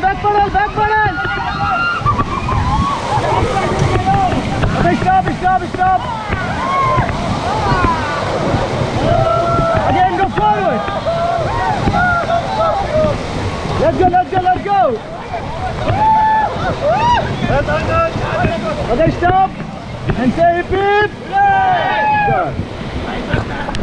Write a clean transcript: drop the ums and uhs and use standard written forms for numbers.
back pedal. Okay, stop. Again, go forward. Let's go. Okay, stop. And say beep. Good.